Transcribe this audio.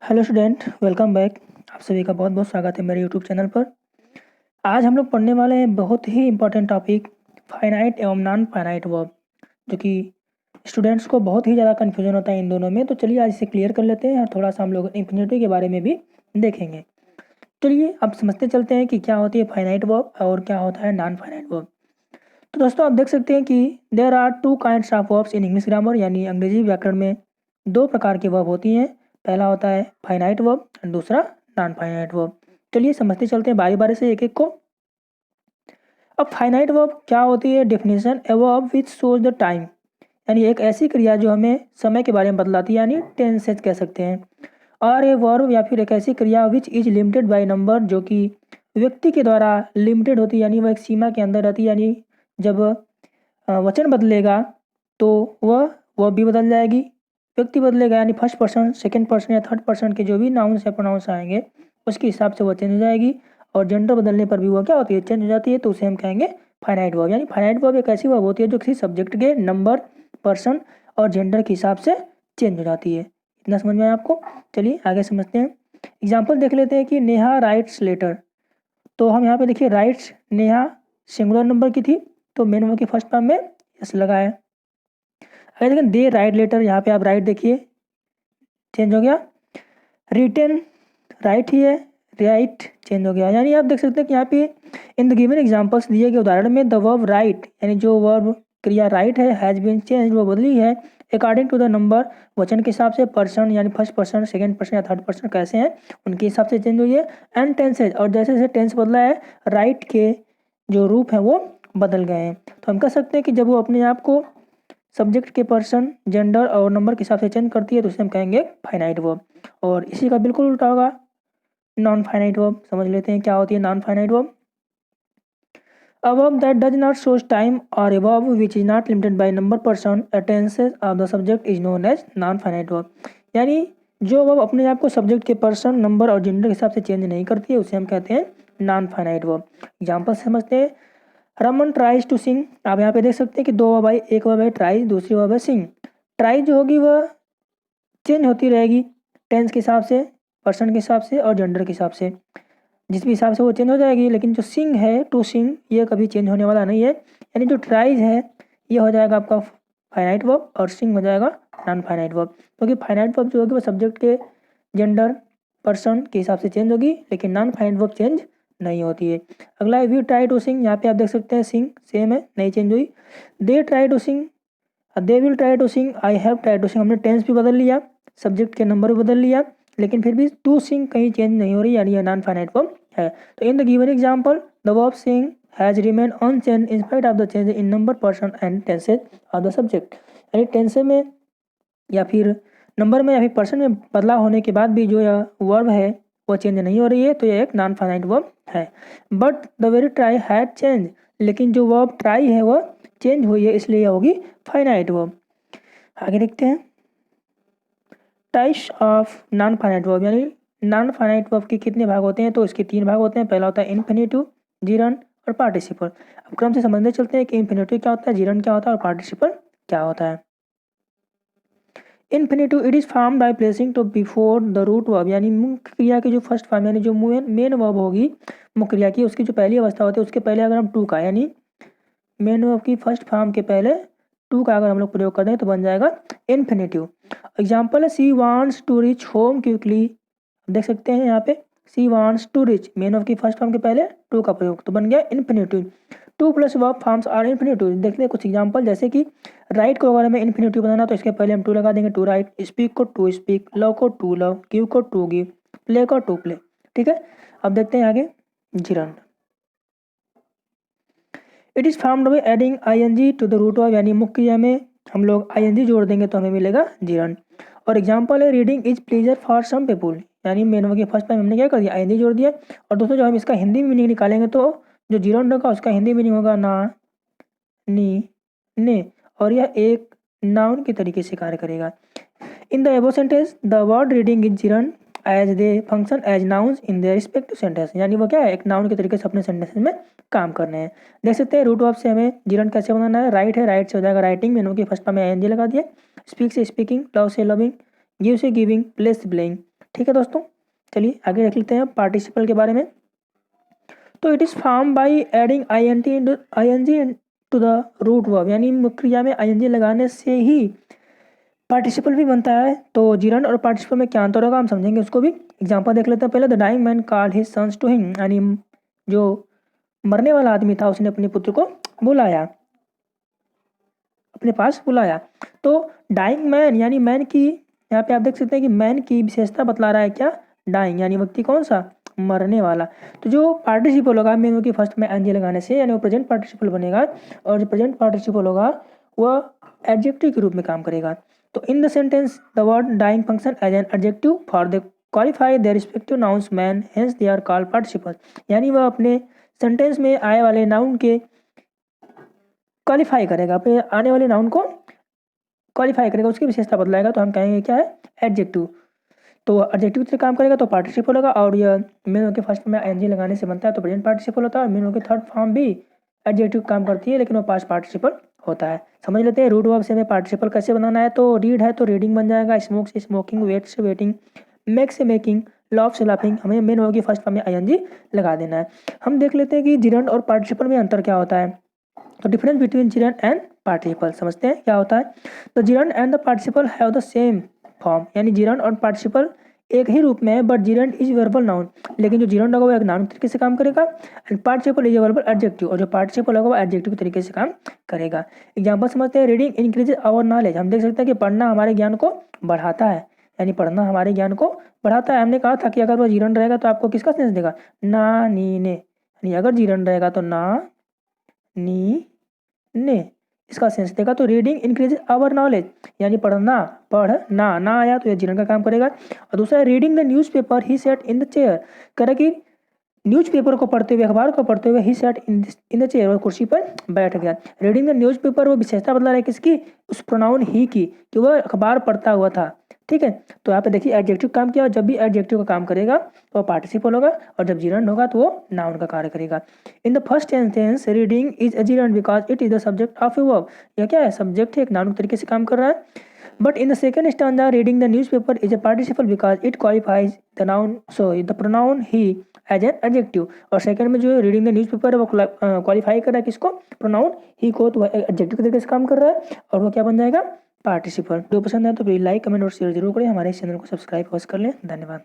Hello student, welcome back. आप सभी का बहुत बहुत स्वागत है मेरे यूट्यूब चैनल पर। आज हम लोग पढ़ने वाले हैं बहुत ही इंपॉर्टेंट टॉपिक फाइनाइट एवं नॉन फाइनाइट वर्ब, जो कि स्टूडेंट्स को बहुत ही ज़्यादा कन्फ्यूजन होता है इन दोनों में। तो चलिए आज इसे क्लियर कर लेते हैं और थोड़ा सा हम लोग इंफिनिटी के बारे में भी देखेंगे। चलिए अब समझते चलते हैं कि क्या होती है फाइनाइट वर्ब और क्या होता है नॉन फाइनाइट वर्ब। तो दोस्तों आप देख सकते हैं कि there are two kinds of verbs in English grammar, यानी अंग्रेजी व्याकरण में दो प्रकार की वर्ब होती हैं। पहला होता है फाइनाइट वर्ब और दूसरा नॉन फाइनाइट वर्ब। चलिए समझते चलते हैं बारी बारी से एक एक को। अब फाइनाइट वर्ब क्या होती है? Definition: a verb which shows the time, यानी एक ऐसी क्रिया जो हमें समय के बारे में बतलाती है, यानी टेंसेज कह सकते हैं। और ए वर्ब या फिर एक ऐसी क्रिया which is limited by number, जो कि व्यक्ति के द्वारा लिमिटेड होती है, यानी वह एक सीमा के अंदर रहती है। यानी जब वचन बदलेगा तो वह भी बदल जाएगी, व्यक्ति बदलेगा यानी फर्स्ट पर्सन, सेकंड पर्सन या थर्ड पर्सन के जो भी नाउंस या प्रोनाउंस आएंगे उसके हिसाब से वह चेंज हो जाएगी। और जेंडर बदलने पर भी वह क्या होती है? चेंज हो जाती है। तो उसे हम कहेंगे फाइनाइट वर्ब। यानी फाइनाइट वर्ब एक ऐसी वर्ब होती है जो किसी सब्जेक्ट के नंबर, पर्सन और जेंडर के हिसाब से चेंज हो जाती है। इतना समझ में आया आपको? चलिए आगे समझते हैं। एग्जाम्पल देख लेते हैं कि नेहा राइट्स लेटर। तो हम यहाँ पे देखिए राइट्स, नेहा सिंगुलर नंबर की थी तो मेन वर्ब की फर्स्ट फॉर्म में यस लगा है। अगर देखें दे राइट लेटर, यहाँ पे आप राइट देखिए चेंज हो गया। रिटन राइट ही है, राइट चेंज हो गया। यानी आप देख सकते हैं कि यहाँ पे इन द गिवन एग्जांपल्स दिए गए उदाहरण में द वर्ब राइट, यानी जो वर्ब क्रिया राइट है, हैज बीन चेंज, वो बदली है अकॉर्डिंग टू द नंबर, वचन के हिसाब से, पर्सन यानी फर्स्ट पर्सन, सेकंड पर्सन या थर्ड पर्सन कैसे हैं उनके हिसाब से चेंज हुई है। एंड टेंसेज, और जैसे जैसे टेंस बदला है राइट के जो रूप हैं वो बदल गए हैं। तो हम कह सकते हैं कि जब वो अपने आप को सब्जेक्ट के पर्सन, जेंडर और नंबर के हिसाब से चेंज करती है तो उसे हम कहेंगे फाइनाइट वर्ब। और इसी का बिल्कुल उल्टा होगा नॉन फाइनाइट वर्ब। समझ लेते हैं क्या होती है non finite verb. A verb that does not show time or a verb which is not limited by number person tenses of the subject is known as non-finite verb। यानी जो verb अपने आप को सब्जेक्ट के person, number और gender के हिसाब से चेंज नहीं करती है उसे हम कहते हैं नॉन फाइनाइट वर्ब। एग्जाम्पल समझते हैं। Raman tries to sing. आप यहाँ पे देख सकते हैं कि दो वर्ब आई, एक वर्ब है ट्राई, दूसरी वर्ब है सिंग। ट्राई जो होगी वह चेंज होती रहेगी टेंस के हिसाब से, पर्सन के हिसाब से और जेंडर के हिसाब से, जिस भी हिसाब से वो चेंज हो जाएगी। लेकिन जो सिंग है, टू सिंग, ये कभी चेंज होने वाला नहीं है। यानी जो ट्राइज है ये हो जाएगा आपका फाइनाइट वर्ब और सिंग हो जाएगा नॉन फाइनाइट वर्ब। क्योंकि फाइनाइट वर्ब जो होगी वो सब्जेक्ट के, जेंडर, पर्सन के हिसाब से चेंज होगी, लेकिन नॉन फाइनाइट वर्ब चेंज नहीं होती है। अगला है वी ट्राई टू सिंग। यहाँ पे आप देख सकते हैं सिंग सेम है, नहीं चेंज हुई। They try to sing, they will try to sing, I have try to sing. हमने टेंस भी बदल लिया, सब्जेक्ट के नंबर भी बदल लिया, लेकिन फिर भी टू सिंग कहीं चेंज नहीं हो रही, यानी ये नॉन फाइनाइट वर्ब है। तो in the given example the verb sing has remain unchange in spite of the change in number, person and tenses of the subject. यानी टेंसे में या फिर नंबर में या फिर पर्सन में बदलाव होने के बाद भी जो यह वर्ब है वो चेंज नहीं हो रही है, तो यह एक नॉन फाइनाइट वर्ब है। But the very try had change, लेकिन जो वर्ब ट्राई है वह चेंज हुई है, इसलिए यह होगी फाइनाइट वर्ब। आगे देखते हैं types of non finite verb. यानी नॉन फाइनाइट वर्ब के कितने भाग होते हैं? तो इसके तीन भाग होते हैं। पहला होता है इन्फिनिटिव, जिरंड और पार्टिसिपल। अब क्रम से समझने चलते हैं कि इन्फिनिटिव क्या होता है, जिरंड क्या होता है और पार्टिसिपल क्या होता है। Infinitive it is form by placing to before the root verb, यानी मुख्य क्रिया की जो फर्स्ट फॉर्म यानी जो मेन वर्ब होगी मुख्य क्रिया की, उसकी जो पहली अवस्था होती है उसके पहले अगर हम टू का, यानी मेन वर्ब की फर्स्ट फॉर्म के पहले टू का अगर हम लोग प्रयोग कर दें तो बन जाएगा इन्फिनिटिव। एग्जाम्पल है she wants to reach home quickly. देख सकते हैं यहाँ पे she wants to reach, main of की फर्स्ट फॉर्म के पहले टू का प्रयोग तो बन गया infinitive. To plus verb forms are infinitive. देखते हैं कुछ एग्जांपल, जैसे कि राइट को अगर हमें इन्फिनिटिव बनाना तो इसके पहले हम टू लगा देंगे, टू राइट। स्पीक को टू स्पीक, लव को टू लव, गिव को टू गिव, प्ले को टू प्ले। ठीक है, अब देखते हैं आगे gerund. It is formed by adding ING to the root verb, यानी मुख्य क्रिया में हम लोग आईएनजी जोड़ देंगे तो हमें मिलेगा जिरंड। और एग्जांपल है reading is pleasure for some people, यानी मेन वर्ब के फर्स्ट टाइम हमने क्या कर दिया, आईएनजी जोड़ दिया। और दोस्तों जो हम इसका हिंदी में मीनिंग निकालेंगे तो जो जिरंड होगा उसका हिंदी मीनिंग होगा ना, नी, ने, और यह एक नाउन के तरीके से कार्य करेगा। In the above sentence the word reading is gerund as they function as nouns in their respective sentence, यानी वो क्या है, एक नाउन के तरीके से अपने सेंटेंस में काम करने हैं। देख सकते हैं रूट वर्ब से हमें जिरंड कैसे बनाना है। राइट है, राइट से हो जाएगा राइटिंग, मेनू की फर्स्ट में आईएनजी लगा दिया। स्पीक से स्पीकिंग, लव से लविंग, गिव से गिविंग, प्ले से प्लेइंग। ठीक है दोस्तों, चलिए आगे देख लेते हैं पार्टिसिपल के बारे में। तो it is form by adding I N G to the root verb, यानी मुख्य क्रिया में आई एन जी लगाने से ही पार्टिसिपल भी बनता है। तो जिरंड और पार्टिसिपल में क्या अंतर होगा हम समझेंगे उसको भी। एग्जांपल देख लेते हैं पहले। The dying man called his sons to him, यानी जो मरने वाला आदमी था उसने अपने पुत्र को बुलाया, अपने पास बुलाया। तो डाइंग मैन यानी मैन की, यहाँ पे आप देख सकते हैं कि मैन की विशेषता बतला रहा है क्या, डाइंग, यानी व्यक्ति कौन सा, मरने वाला। तो जो पार्टिसिपल होगा मेन की फर्स्ट में एनजी लगाने से, यानी वो प्रेजेंट पार्टिसिपल बनेगा, और जो प्रेजेंट पार्टिसिपल होगा वह एडजेक्टिव के रूप में काम करेगा। तो in the sentence the word dying function as an adjective for the qualify their respective nouns man, hence they are called participle, यानी वह अपने सेंटेंस में आए वाले नाउन के क्वालिफाई करेगा, अपने आने वाले नाउन को क्वालिफाई करेगा, उसकी विशेषता बदलाएगा, तो हम कहेंगे क्या है, एडजेक्टिव। तो एडजेक्टिव से काम करेगा तो पार्टिसिपल होगा, और यह मेन के फर्स्ट में एनजी लगाने से बनता है तो प्रेजेंट पार्टिसिपल होता है। मेन के थर्ड फॉर्म भी एडजेक्टिव काम करती है, लेकिन वो पास्ट पार्टिसिपल होता है। समझ लेते हैं रूट वर्ब से हमें पार्टिसिपल कैसे बनाना है। तो रीड है तो रीडिंग बन जाएगा, स्मोक से स्मोकिंग, वेट से वेटिंग, मेक से मेकिंग, लाफ से लाफिंग। हमें मेन होगी फर्स्ट फॉर्म में आई लगा देना है। हम देख लेते हैं कि जिरंड और पार्टिसिपल में अंतर क्या होता है। तो difference between gerund and participle समझते हैं क्या होता है। The gerund and the participle have the same form, यानी जिरंड और पार्टिसिपल एक ही रूप में है, but gerund is verbal noun, लेकिन जो जिरंड होगा वो एक नाउन तरीके से काम करेगा, and participle is verbal adjective, और जो पार्टिसिपल होगा वो एडजेक्टिव तरीके से काम करेगा। एग्जांपल समझते हैं। रीडिंग इंक्रीजेज आवर नॉलेज, हम देख सकते हैं कि पढ़ना हमारे ज्ञान को बढ़ाता है, यानी पढ़ना हमारे ज्ञान को बढ़ाता है। हमने कहा था कि अगर वो जिरंड रहेगा तो आपको किसका सेंस देगा, ना नी ने, यानी अगर जिरंड रहेगा तो ना नी ने इसका सेंस देगा। तो रीडिंग इंक्रीजेज आवर नॉलेज, यानी पढ़ना ना आया तो यह जिरंड का काम करेगा। और दूसरा reading the newspaper he set in the chair, कह कि न्यूज़पेपर को पढ़ते हुए, अखबार को पढ़ते हुए, ही सेट इन द चेयर, और कुर्सी पर बैठ गया। रीडिंग द न्यूज़पेपर वो विशेषता बदला रहा है किसकी, उस प्रोनाउन ही की, कि वह अखबार पढ़ता हुआ था। ठीक है, तो यहाँ पे देखिए एडजेक्टिव काम किया, और जब भी एडजेक्टिव का काम करेगा तो वो पार्टिसिपल होगा, और जब जिरंड होगा तो वो नाउन का कार्य करेगा। In the first sentence reading is a gerund because it is the subject of a verb, यह क्या है, सब्जेक्ट है, एक नाउन तरीके से काम कर रहा है। But in the second stanza, reading the newspaper is a participle because it qualifies the noun, so the pronoun he as an adjective। और सेकंड में जो reading the newspaper है वो क्वालिफाई कर रहा है किसको, प्रोनाउन ही को, तो एडजेक्टिव तरीके से काम कर रहा है, और वो क्या बन जाएगा, पार्टिसिपल। जो पसंद है तो प्लीज लाइक कमेंट और शेयर जरूर करें, हमारे इस चैनल को सब्सक्राइब अवश्य कर लें। धन्यवाद।